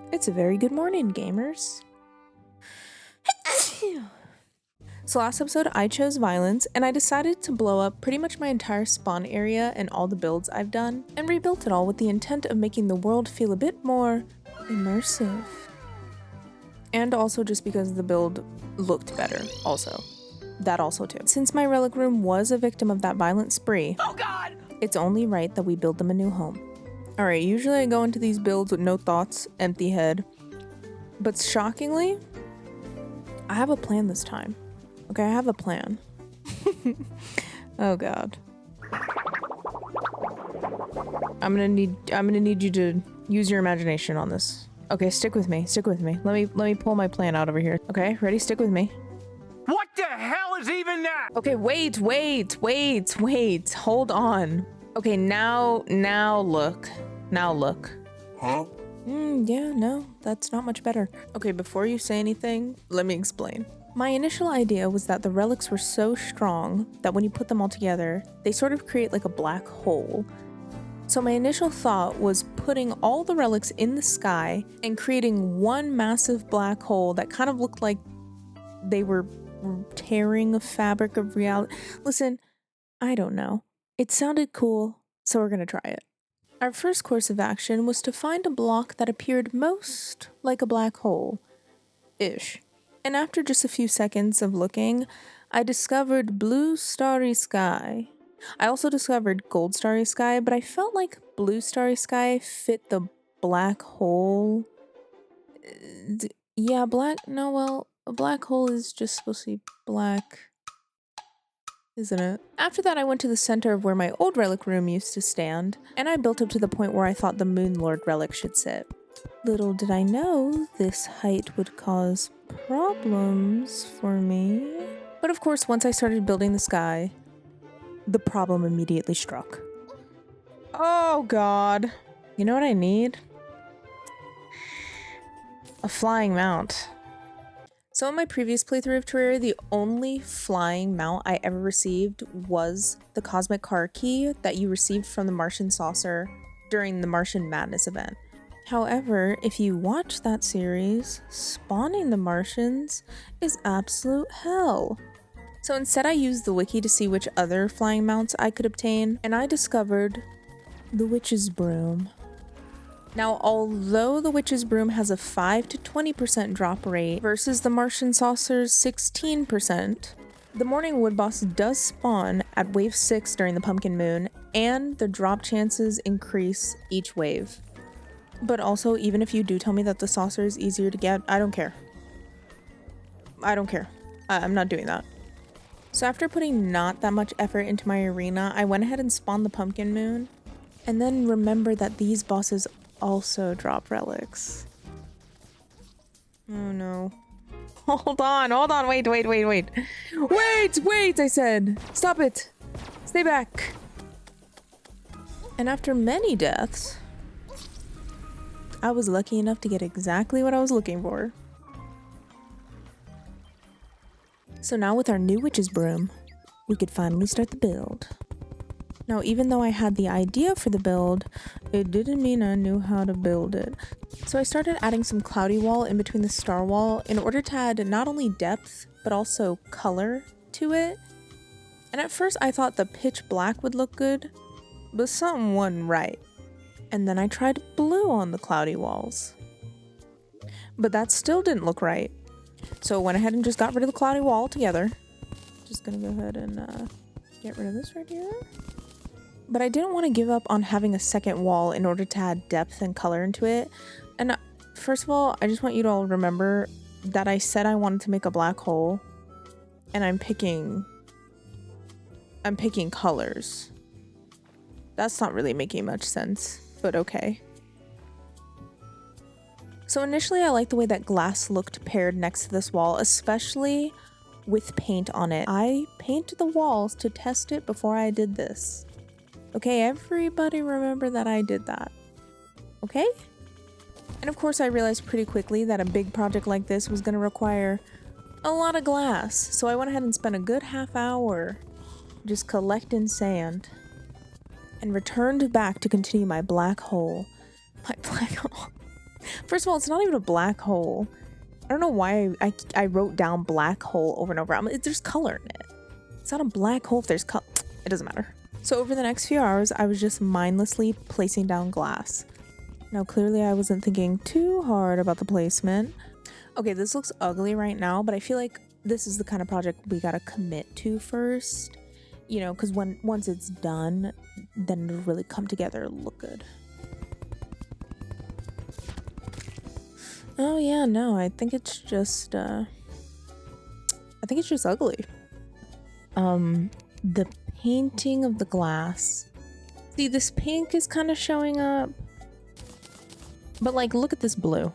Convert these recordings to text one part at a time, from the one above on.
It's a very good morning, gamers. So last episode I chose violence, and I decided to blow up pretty much my entire spawn area and all the builds I've done, and rebuilt it all with the intent of making the world feel a bit more immersive. And also just because the build looked better, also. That also too. Since my relic room was a victim of that violent spree, oh God! It's only right that we build them a new home. Alright, usually I go into these builds with no thoughts, empty head. But shockingly, I have a plan this time. Okay, I have a plan. Oh God. I'm gonna need you to use your imagination on this. Okay, stick with me. Let me pull my plan out over here. Okay, ready? Stick with me. What the hell is even that? Okay, wait. Hold on. Okay, now look. Huh? Yeah, no, that's not much better. Okay, before you say anything, let me explain. My initial idea was that the relics were so strong that when you put them all together, they sort of create like a black hole. So my initial thought was putting all the relics in the sky and creating one massive black hole that kind of looked like they were tearing a fabric of reality. Listen, I don't know. It sounded cool, so we're gonna try it. Our first course of action was to find a block that appeared most like a black hole-ish. And after just a few seconds of looking, I discovered blue starry sky. I also discovered gold starry sky, but I felt like blue starry sky fit the black hole. Yeah, a black hole is just supposed to be black, isn't it? After that, I went to the center of where my old relic room used to stand, and I built up to the point where I thought the Moon Lord relic should sit. Little did I know this height would cause problems for me. But of course, once I started building the sky, the problem immediately struck. Oh God. You know what I need? A flying mount. So in my previous playthrough of Terraria, the only flying mount I ever received was the cosmic car key that you received from the Martian saucer during the Martian Madness event. However, if you watch that series, spawning the Martians is absolute hell. So instead I used the wiki to see which other flying mounts I could obtain, and I discovered the witch's broom. Now, although the witch's broom has a 5 to 20% drop rate versus the Martian saucer's 16%, the morning wood boss does spawn at wave 6 during the pumpkin moon, and the drop chances increase each wave. But also, even if you do tell me that the saucer is easier to get, I don't care. I'm not doing that. So after putting not that much effort into my arena, I went ahead and spawned the pumpkin moon, and then remembered that these bosses also drop relics. Oh no. Hold on, wait, I said. Stop it. Stay back. And after many deaths, I was lucky enough to get exactly what I was looking for. So now with our new witch's broom, we could finally start the build. Now, even though I had the idea for the build, it didn't mean I knew how to build it. So I started adding some cloudy wall in between the star wall in order to add not only depth, but also color to it. And at first I thought the pitch black would look good, but something wasn't right. And then I tried blue on the cloudy walls. But that still didn't look right. So I went ahead and just got rid of the cloudy wall altogether. Just gonna go ahead and get rid of this right here. But I didn't want to give up on having a second wall in order to add depth and color into it. And first of all, I just want you to all remember that I said I wanted to make a black hole, and I'm picking colors. That's not really making much sense, but okay. So initially I liked the way that glass looked paired next to this wall, especially with paint on it. I painted the walls to test it before I did this. Okay, everybody remember that I did that. Okay? And of course I realized pretty quickly that a big project like this was going to require a lot of glass. So I went ahead and spent a good half hour just collecting sand and returned back to continue my black hole. First of all, it's not even a black hole. I don't know why I wrote down black hole over and over. There's color in it. It's not a black hole if there's color. It doesn't matter. So over the next few hours, I was just mindlessly placing down glass. Now, clearly I wasn't thinking too hard about the placement. Okay, this looks ugly right now, but I feel like this is the kind of project we gotta commit to first. You know, because once it's done, then it'll really come together and look good. Oh yeah, no, I think it's just ugly. The painting of the glass. See, this pink is kind of showing up. But like, look at this blue.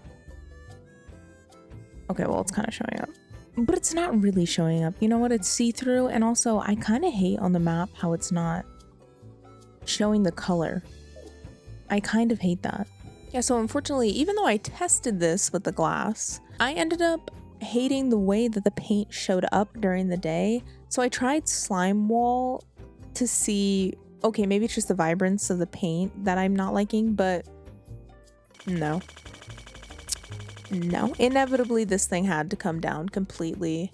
Okay, well, it's kind of showing up. But it's not really showing up. You know what? It's see-through, and also I kind of hate on the map how it's not showing the color. I kind of hate that. Yeah, so unfortunately, even though I tested this with the glass, I ended up hating the way that the paint showed up during the day. So I tried slime wall to see, okay, maybe it's just the vibrance of the paint that I'm not liking, but no. No, inevitably this thing had to come down completely.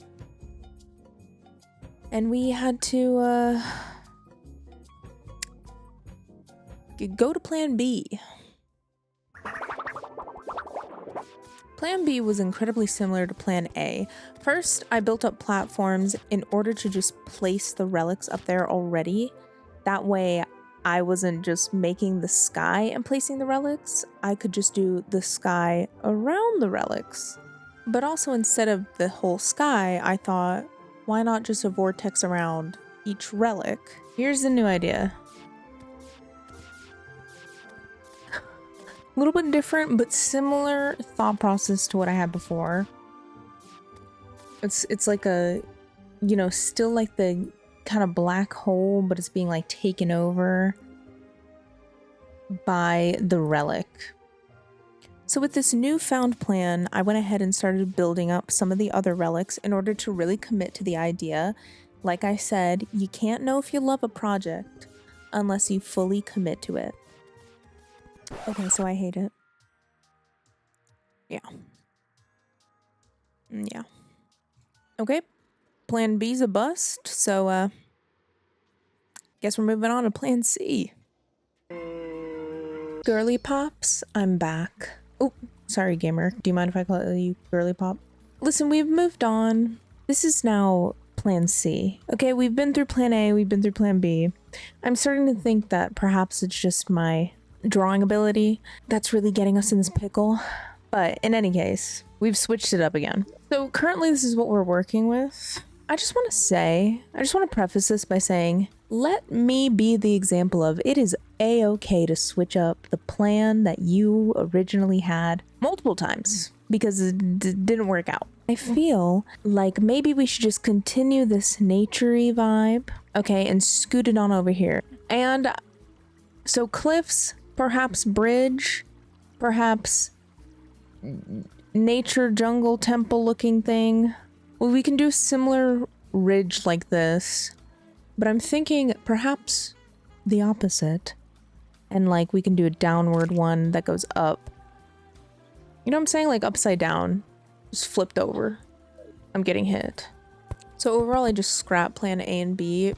And we had to go to plan B. Plan B was incredibly similar to plan A. First, I built up platforms in order to just place the relics up there already. That way I wasn't just making the sky and placing the relics. I could just do the sky around the relics. But also, instead of the whole sky, I thought, why not just a vortex around each relic? Here's the new idea. A little bit different, but similar thought process to what I had before. It's like a, you know, still like the kind of black hole, but it's being like taken over by the relic. So with this newfound plan, I went ahead and started building up some of the other relics in order to really commit to the idea. Like I said, you can't know if you love a project unless you fully commit to it. Okay, so I hate it. Yeah. Yeah. Okay. Plan B's a bust, so guess we're moving on to plan C. Girly Pops, I'm back. Oh, sorry gamer. Do you mind if I call you Girly Pop? Listen, we've moved on. This is now plan C. Okay, we've been through plan A, we've been through plan B. I'm starting to think that perhaps it's just my drawing ability that's really getting us in this pickle. But in any case, we've switched it up again. So currently this is what we're working with. I just want to preface this by saying, let me be the example of it is a-okay to switch up the plan that you originally had multiple times because it didn't work out. I feel like maybe we should just continue this naturey vibe, okay, and scoot it on over here. And so cliffs, perhaps bridge, perhaps nature jungle temple looking thing. Well, we can do similar ridge like this, but I'm thinking perhaps the opposite. And like we can do a downward one that goes up. You know what I'm saying? Like upside down, just flipped over. I'm getting hit. So overall, I just scrapped plan A and B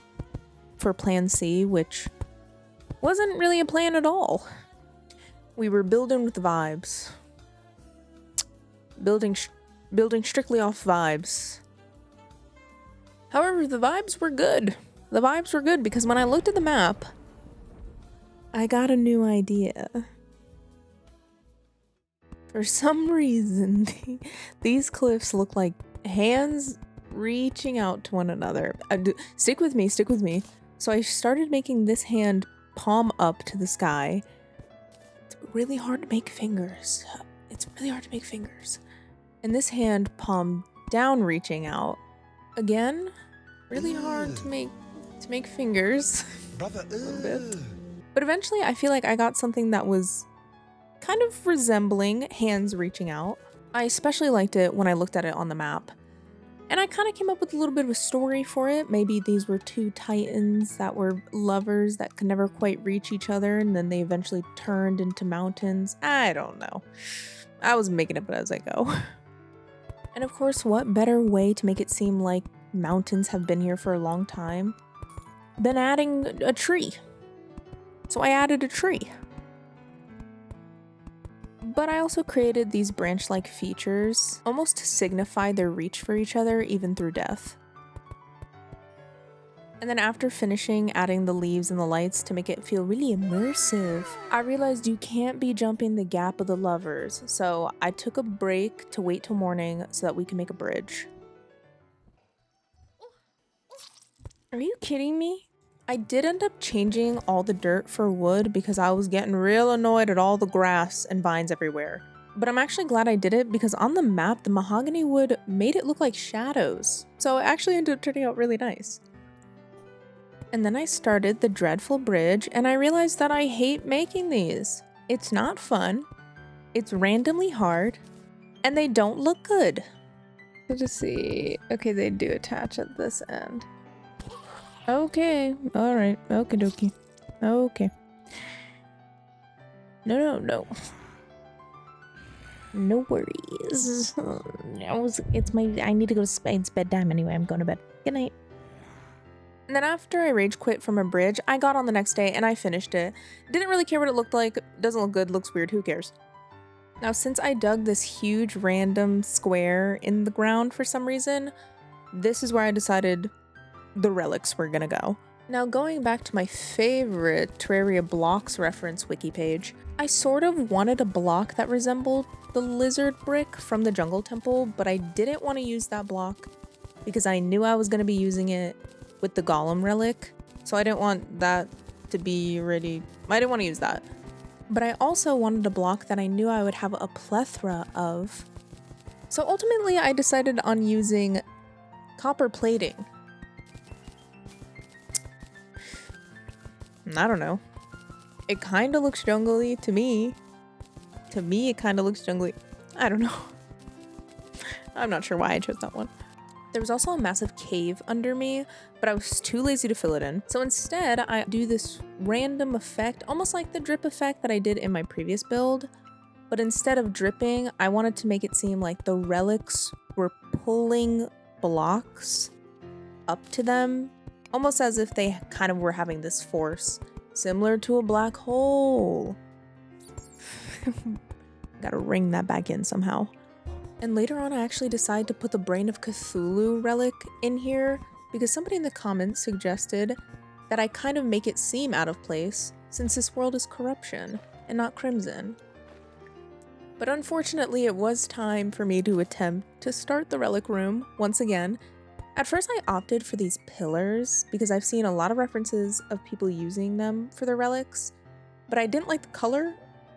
for plan C, which wasn't really a plan at all. We were building with vibes. Building strictly off vibes. However, the vibes were good. The vibes were good because when I looked at the map, I got a new idea. For some reason, these cliffs look like hands reaching out to one another. Stick with me, stick with me. So I started making this hand palm up to the sky. It's really hard to make fingers. It's really hard to make fingers. And this hand palm down reaching out. Again, really hard to make fingers. Brother, a little bit. But eventually I feel like I got something that was kind of resembling hands reaching out. I especially liked it when I looked at it on the map. And I kind of came up with a little bit of a story for it. Maybe these were two titans that were lovers that could never quite reach each other, and then they eventually turned into mountains. I don't know. I was making it up as I go. And of course, what better way to make it seem like mountains have been here for a long time than adding a tree? So I added a tree. But I also created these branch-like features, almost to signify their reach for each other even through death. And then after finishing adding the leaves and the lights to make it feel really immersive, I realized you can't be jumping the gap of the lovers, so I took a break to wait till morning so that we can make a bridge. Are you kidding me? I did end up changing all the dirt for wood because I was getting real annoyed at all the grass and vines everywhere. But I'm actually glad I did it because on the map, the mahogany wood made it look like shadows. So it actually ended up turning out really nice. And then I started the dreadful bridge and I realized that I hate making these. It's not fun, it's randomly hard, and they don't look good. So to see, okay, they do attach at this end. Okay, alright, okie dokie. Okay. No. No worries. I need to go to bed. It's bedtime anyway, I'm going to bed. Good night. And then after I rage quit from a bridge, I got on the next day and I finished it. Didn't really care what it looked like. Doesn't look good, looks weird, who cares? Now, since I dug this huge random square in the ground for some reason, this is where I decided the relics were gonna go. Now, going back to my favorite Terraria blocks reference wiki page, I sort of wanted a block that resembled the lizard brick from the jungle temple, but I didn't want to use that block because I knew I was gonna be using it with the golem relic, so I didn't want that to be ready. I didn't want to use that. But I also wanted a block that I knew I would have a plethora of. So ultimately, I decided on using copper plating. I don't know. It kind of looks jungly to me. To me, it kind of looks jungly. I don't know. I'm not sure why I chose that one. There was also a massive cave under me, but I was too lazy to fill it in. So instead, I do this random effect, almost like the drip effect that I did in my previous build. But instead of dripping, I wanted to make it seem like the relics were pulling blocks up to them, almost as if they kind of were having this force, similar to a black hole. Gotta ring that back in somehow. And later on, I actually decided to put the Brain of Cthulhu relic in here because somebody in the comments suggested that I kind of make it seem out of place since this world is corruption and not crimson. But unfortunately, it was time for me to attempt to start the relic room once again. At first, I opted for these pillars because I've seen a lot of references of people using them for their relics, but I didn't like the color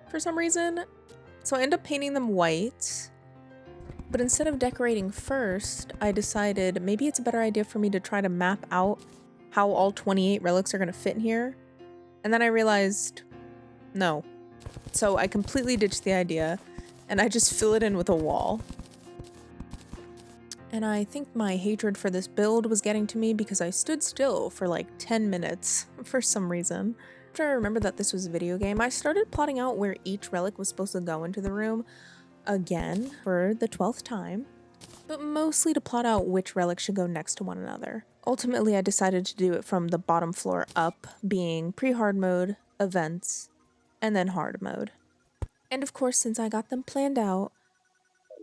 for some reason, so I ended up painting them white. But instead of decorating first, I decided maybe it's a better idea for me to try to map out how all 28 relics are going to fit in here. And then I realized, no. So I completely ditched the idea and I just fill it in with a wall. And I think my hatred for this build was getting to me because I stood still for like 10 minutes for some reason. After I remembered that this was a video game, I started plotting out where each relic was supposed to go into the room. Again, for the 12th time, but mostly to plot out which relics should go next to one another. Ultimately, I decided to do it from the bottom floor up, being pre-hard mode, events, and then hard mode. And of course, since I got them planned out,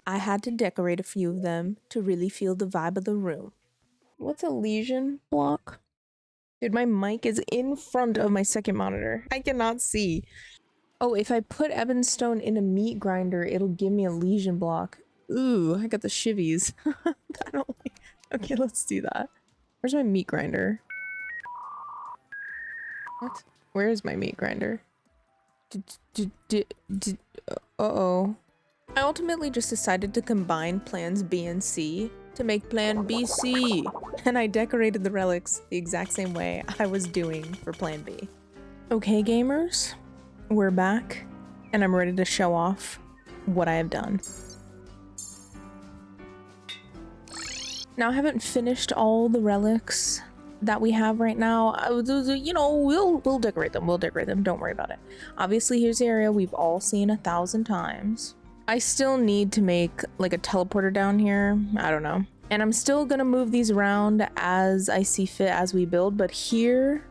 I had to decorate a few of them to really feel the vibe of the room. What's a lesion block? Dude, my mic is in front of my second monitor. I cannot see. Oh, if I put Ebonstone in a meat grinder, it'll give me a lesion block. Ooh, I got the shivvies. I don't like... Okay, let's do that. Where's my meat grinder? What? Where is my meat grinder? Uh-oh. I ultimately just decided to combine plans B and C to make plan BC. And I decorated the relics the exact same way I was doing for plan B. Okay, gamers. We're back, and I'm ready to show off what I have done. Now, I haven't finished all the relics that we have right now. You know, we'll decorate them. We'll decorate them. Don't worry about it. Obviously, here's the area we've all seen 1,000 times. I still need to make like a teleporter down here. I don't know. And I'm still gonna move these around as I see fit as we build, but here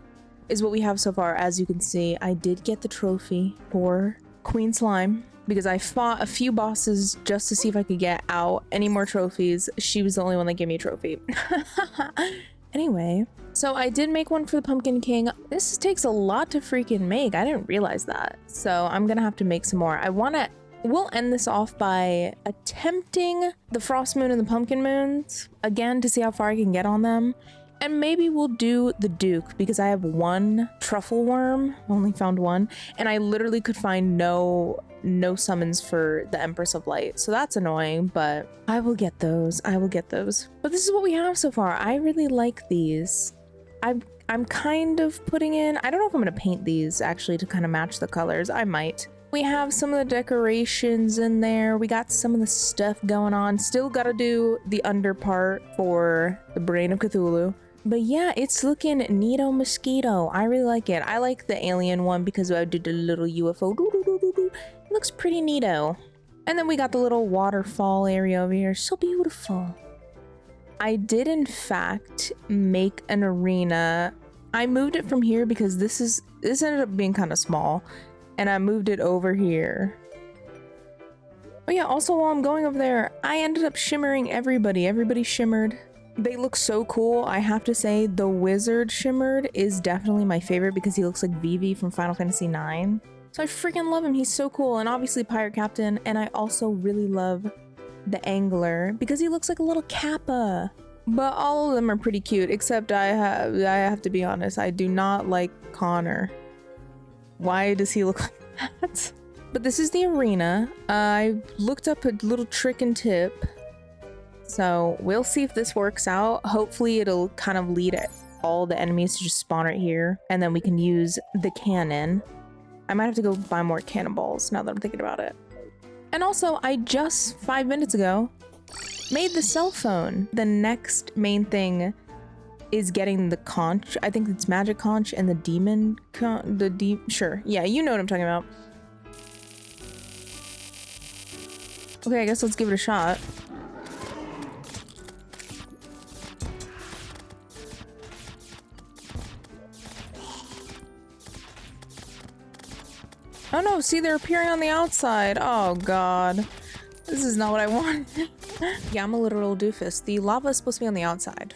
is what we have so far. As you can see, I did get the trophy for Queen Slime because I fought a few bosses just to see if I could get out any more trophies. She was the only one that gave me a trophy. Anyway, so I did make one for the Pumpkin King. This takes a lot to freaking make. I didn't realize that. So I'm gonna have to make some more. We'll end this off by attempting the Frost Moon and the Pumpkin Moons again to see how far I can get on them. And maybe we'll do the Duke because I have one truffle worm, only found one, and I literally could find no summons for the Empress of Light. So that's annoying, but I will get those. I will get those. But this is what we have so far. I really like these. I'm kind of putting in, I don't know if I'm gonna paint these actually to kind of match the colors. I might. We have some of the decorations in there. We got some of the stuff going on. Still gotta do the under part for the Brain of Cthulhu. But yeah, it's looking neato mosquito. I really like it. I like the alien one because I did the little UFO. It looks pretty neato. And then we got the little waterfall area over here. So beautiful. I did in fact make an arena. I moved it from here because this ended up being kind of small. And I moved it over here. Oh yeah, also while I'm going over there, I ended up shimmering everybody. Everybody shimmered. They look so cool. I have to say the wizard shimmered is definitely my favorite because he looks like Vivi from Final Fantasy IX. So I freaking love him. He's so cool. And obviously Pirate Captain. And I also really love the angler because he looks like a little Kappa. But all of them are pretty cute, except I have to be honest, I do not like Connor. Why does he look like that? But this is the arena. I looked up a little trick and tip. So we'll see if this works out. Hopefully it'll kind of lead all the enemies to just spawn right here. And then we can use the cannon. I might have to go buy more cannonballs now that I'm thinking about it. And also, I just 5 minutes ago made the cell phone. The next main thing is getting the conch. I think it's magic conch and the demon sure. Yeah, you know what I'm talking about. Okay, I guess let's give it a shot. Oh no, see, they're appearing on the outside. Oh god. This is not what I wanted. Yeah, I'm a literal doofus. The lava is supposed to be on the outside.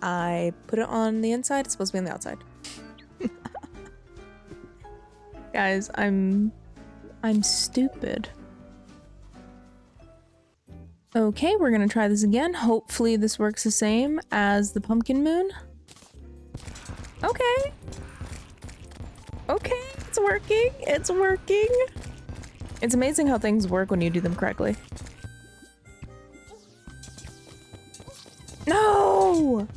I put it on the inside, it's supposed to be on the outside. Guys, I'm stupid. Okay, we're gonna try this again. Hopefully this works the same as the pumpkin moon. Okay. Okay, it's working. It's working. It's amazing how things work when you do them correctly. No!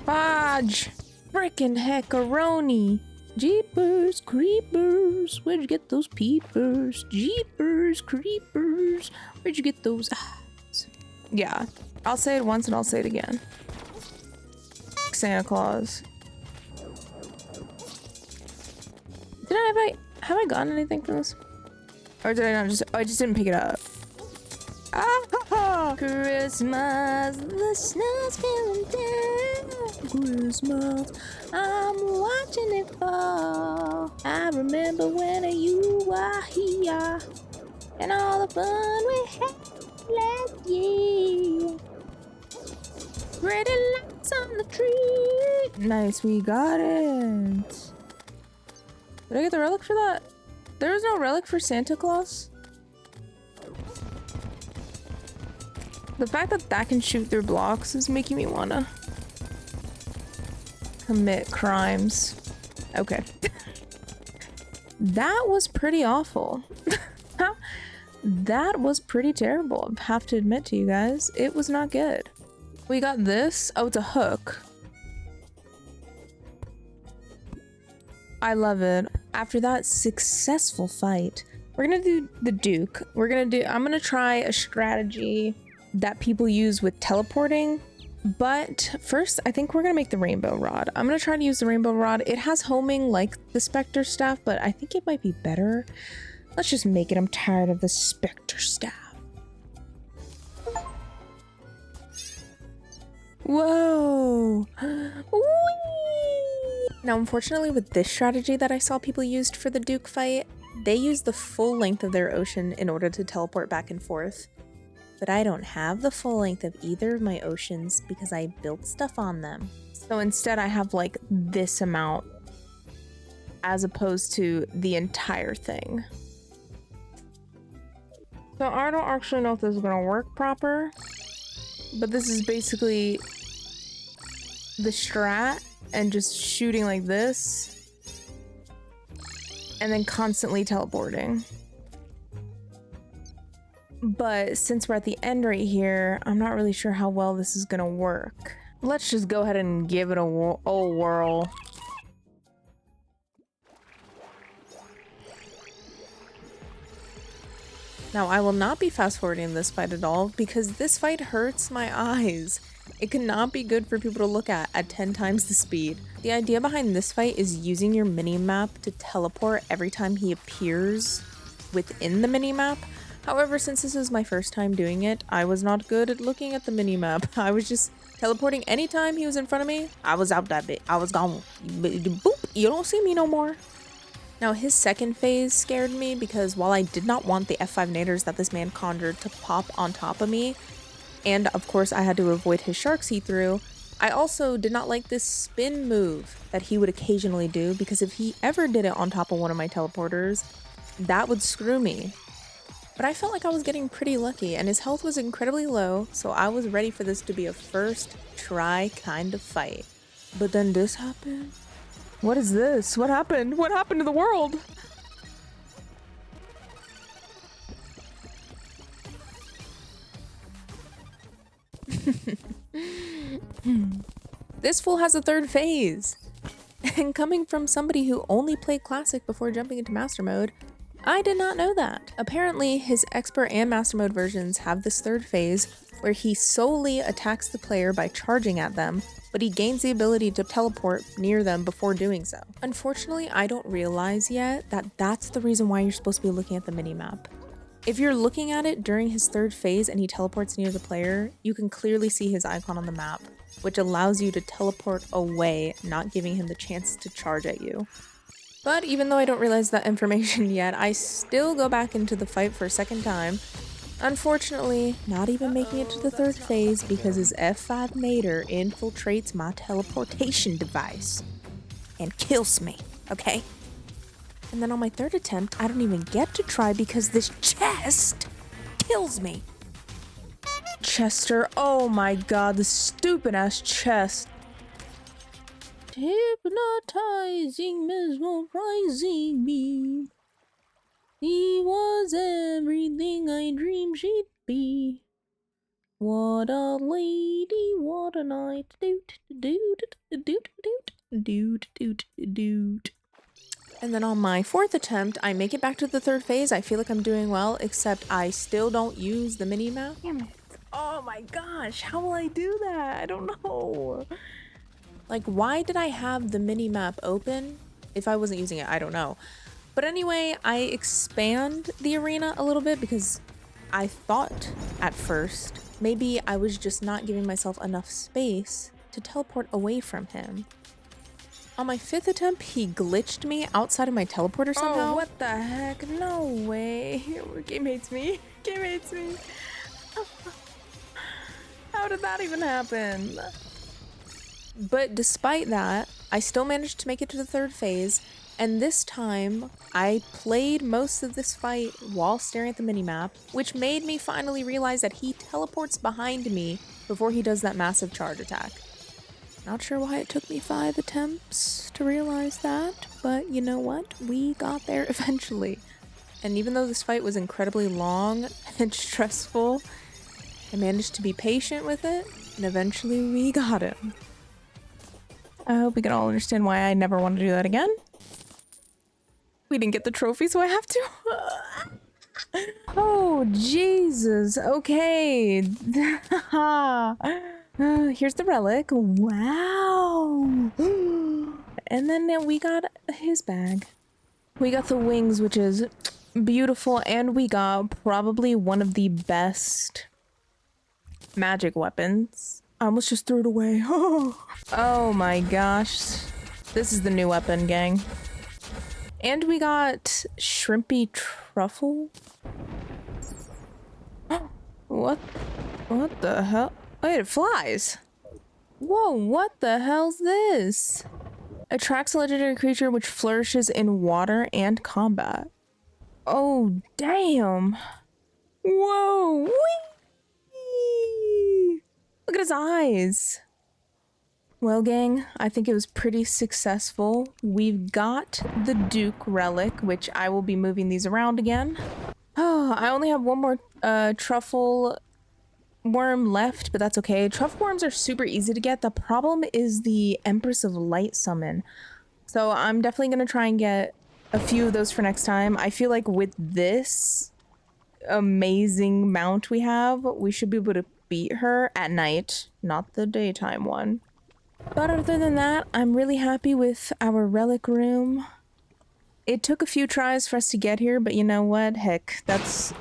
Fudge! Frickin' heckaroni! Jeepers creepers! Where'd you get those peepers? Jeepers creepers! Where'd you get those eyes? Yeah, I'll say it once and I'll say it again. Santa Claus. Have I gotten anything from this? Or did I not just, oh, I just didn't pick it up. Ah! Christmas, the snow's coming down. Christmas, I'm watching it fall. I remember when you were here and all the fun we had last year. Pretty lights on the tree. Nice, we got it. Did I get the relic for that? There was no relic for Santa Claus? The fact that that can shoot through blocks is making me wanna commit crimes. Okay. That was pretty awful. That was pretty terrible, I have to admit to you guys. It was not good. We got this. Oh, it's a hook. I love it. After that successful fight, we're gonna do the Duke. I'm gonna try a strategy that people use with teleporting. But first, I think we're gonna make the rainbow rod. I'm gonna try to use the rainbow rod. It has homing like the Spectre staff, but I think it might be better. Let's just make it. I'm tired of the specter staff. Whoa! Whee! Now, unfortunately, with this strategy that I saw people used for the Duke fight, they used the full length of their ocean in order to teleport back and forth. But I don't have the full length of either of my oceans because I built stuff on them. So instead, I have like this amount as opposed to the entire thing. So I don't actually know if this is gonna work proper, but this is basically the strat and just shooting like this and then constantly teleporting. But since we're at the end right here, I'm not really sure how well this is gonna work. Let's just go ahead and give it a whirl. Now, I will not be fast forwarding this fight at all because this fight hurts my eyes. It cannot be good for people to look at 10 times the speed. The idea behind this fight is using your mini-map to teleport every time he appears within the mini-map. However, since this is my first time doing it, I was not good at looking at the mini-map. I was just teleporting anytime he was in front of me. I was out that bit. I was gone. Boop, you don't see me no more. Now, his second phase scared me because while I did not want the F5 naders that this man conjured to pop on top of me, and of course I had to avoid his shark see-through, I also did not like this spin move that he would occasionally do because if he ever did it on top of one of my teleporters, that would screw me. But I felt like I was getting pretty lucky and his health was incredibly low, so I was ready for this to be a first try kind of fight. But then this happened. What is this? What happened? What happened to the world? This fool has a third phase. And coming from somebody who only played Classic before jumping into Master Mode, I did not know that. Apparently, his Expert and Master Mode versions have this third phase where he solely attacks the player by charging at them, but he gains the ability to teleport near them before doing so. Unfortunately, I don't realize yet that that's the reason why you're supposed to be looking at the minimap. If you're looking at it during his third phase and he teleports near the player, you can clearly see his icon on the map, which allows you to teleport away, not giving him the chance to charge at you. But even though I don't realize that information yet, I still go back into the fight for a second time. Unfortunately, not even making it to the third phase because his F5 nader infiltrates my teleportation device and kills me, okay? And then on my third attempt, I don't even get to try because this chest kills me. Chester, oh my god, the stupid ass chest. Hypnotizing, mesmerizing me. He was everything I dreamed she'd be. What a lady, what a night. Doot, doot, doot, doot, doot, doot, doot. And then on my fourth attempt, I make it back to the third phase. I feel like I'm doing well, except I still don't use the mini-map. Damn it. Oh my gosh, how will I do that? I don't know. Like, why did I have the mini-map open if I wasn't using it? I don't know. But anyway, I expand the arena a little bit because I thought at first maybe I was just not giving myself enough space to teleport away from him. On my fifth attempt, he glitched me outside of my teleporter somehow. Oh, what the heck? No way. Game hates me. Game hates me. How did that even happen? But despite that, I still managed to make it to the third phase. And this time, I played most of this fight while staring at the minimap, which made me finally realize that he teleports behind me before he does that massive charge attack. Not sure why it took me 5 attempts to realize that, but you know what? We got there eventually. And even though this fight was incredibly long and stressful, I managed to be patient with it, and eventually we got him. I hope we can all understand why I never want to do that again. We didn't get the trophy, so I have to. Oh, Jesus. Okay. Here's the relic. Wow. And then we got his bag. We got the wings, which is beautiful, and we got probably one of the best magic weapons. I almost just threw it away. Oh my gosh. This is the new weapon, gang. And we got shrimpy truffle. What the hell? Wait, it flies. Whoa, what the hell's this? Attracts a legendary creature which flourishes in water and combat. Oh, damn. Whoa. Whee! Look at his eyes. Well, gang, I think it was pretty successful. We've got the Duke relic, which I will be moving these around again. Oh, I only have one more truffle worm left, but that's okay. Truffle worms are super easy to get. The problem is the Empress of Light summon. So I'm definitely going to try and get a few of those for next time. I feel like with this amazing mount we have, we should be able to beat her at night, not the daytime one. But other than that, I'm really happy with our relic room. It took a few tries for us to get here, but you know what? Heck, that's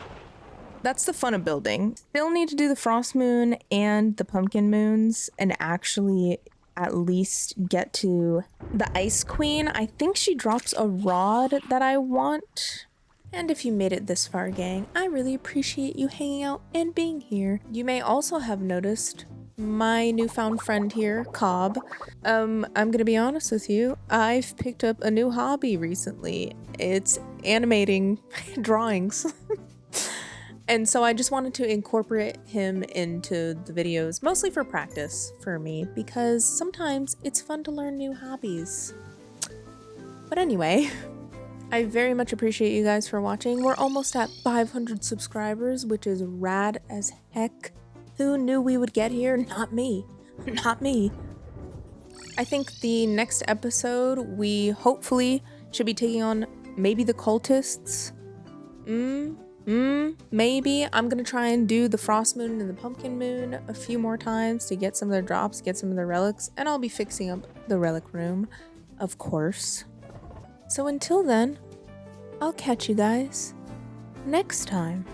the fun of building. Still need to do the frost moon and the pumpkin moons and actually at least get to the ice queen. I think she drops a rod that I want. And if you made it this far, gang, I really appreciate you hanging out and being here. You may also have noticed my newfound friend here, Cobb. I'm gonna be honest with you, I've picked up a new hobby recently. It's animating drawings. And so I just wanted to incorporate him into the videos, mostly for practice for me, because sometimes it's fun to learn new hobbies. But anyway, I very much appreciate you guys for watching. We're almost at 500 subscribers, which is rad as heck. Who knew we would get here? Not me. Not me. I think the next episode, we hopefully should be taking on maybe the cultists. Maybe. I'm gonna try and do the frost moon and the pumpkin moon a few more times to get some of their drops, get some of their relics, and I'll be fixing up the relic room, of course. So until then, I'll catch you guys next time.